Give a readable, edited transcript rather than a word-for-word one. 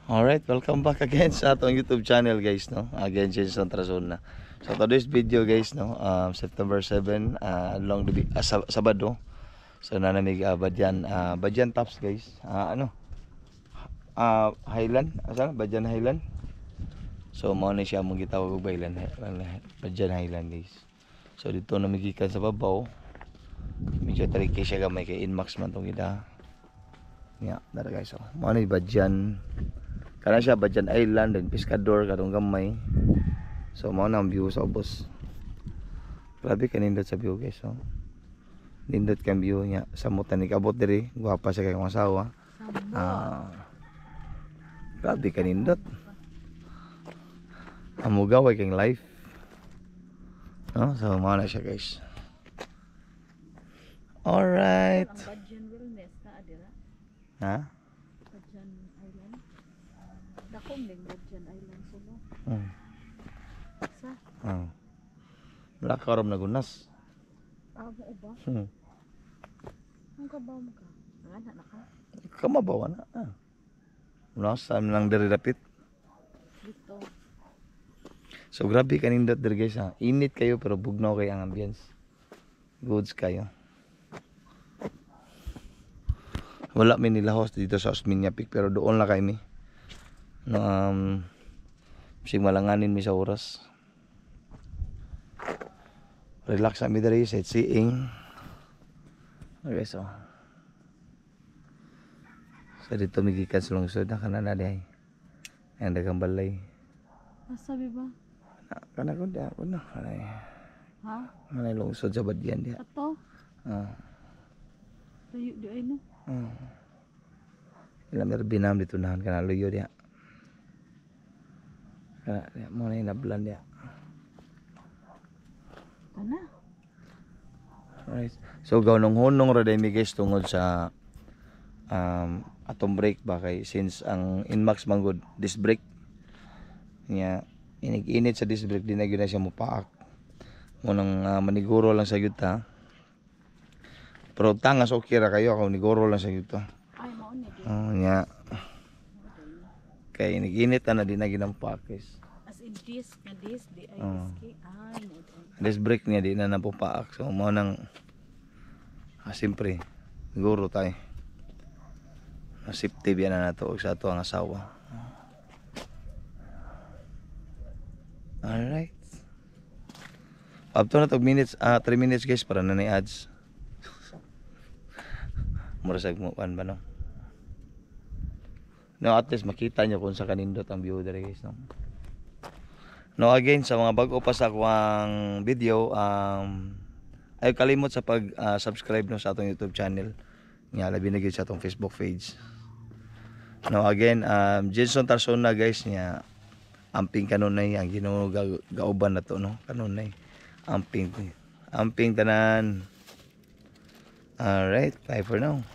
Alright, welcome back again sa atong YouTube channel guys, no? Again, Jenson Trazona. So today's video guys, no? September 7, Sabado. So nanamig Badyan Tops guys. Highland, Badyan Highland. So mao na siya mong gitawag og Badyan Highland guys. So dito namigikan sa babaw. Medyo tricky siya gamay kay Inmax man tong gida. Yeah, dara guys. So, mao ni Badyan. Kana siya Badyan Island and Pescador kadong gamay. So mao na ang view sa ubos. Grabe kanindot sa view guys, so. Nindot kang view niya sa mutan ni kabot diri, guwapa siya kay asawa. Grabe kanindot. Amugaw ay kang life. No, so mao na siya guys. Alright. Badyan Wellness na adira. Ha? Badyan Island. Dako ning Badyan Island sumo. Sa? Wala ka ram nagunas. Mo ba? Ang kabaw mo ka? Ngana na ka? Kamabawa na. Wala sa amin lang diri dapit. Dito. So grabe kanindot diri guys ha. Init kayo pero bugnaw kay ang ambience. Goods kayo. Wala mi nilahos dito sa Osmeña Peak pero doon lang kami. No, sig malanganin mi sa oras. Relax kami diri sightseeing. Okay, so dito migikan sa lungsod na kanana dihay. Ang dagang balay. Masabi ba? Kana ko di ako na. Ha? Manay lungsod sa Badyan diha. Ato? Tayo di ay no? Ilang mer binam dito nahan kana luyo diha. Kana mo na inablan diha. Kana? Alright. So gawnong hunong ra day mi guys tungod sa atong break ba kay since ang Inmax manggod disc brake niya inig-init sa disc brake di na gyud na siya mopaak. Munang maniguro lang sa gyud ta. Pero tangas okay ra kayo ako niguro lang sa gyud ta. Ay mao ni di. Nya. Kay inig-init na di na ginampak guys. As in this di ay iski. Ay no. Disc brake niya di na napupaak. So mo nang siyempre siguro tayo. Safety biya na nato og sa ato ang asawa. Alright. Up to na 3 minutes guys para na ni ads. Murasag mo kan ba no? No, at least makita nyo kung sa kanindot ang view dere guys no. No, again sa mga bago pa sa akong video, ay kalimot sa pag-subscribe no sa atong YouTube channel. Nga labi na gyud sa atong Facebook page. No, again, Jenson Trazona guys niya amping kanunay ang Ginoo gauban na to no, kanunay. Amping tanan. Alright, bye for now.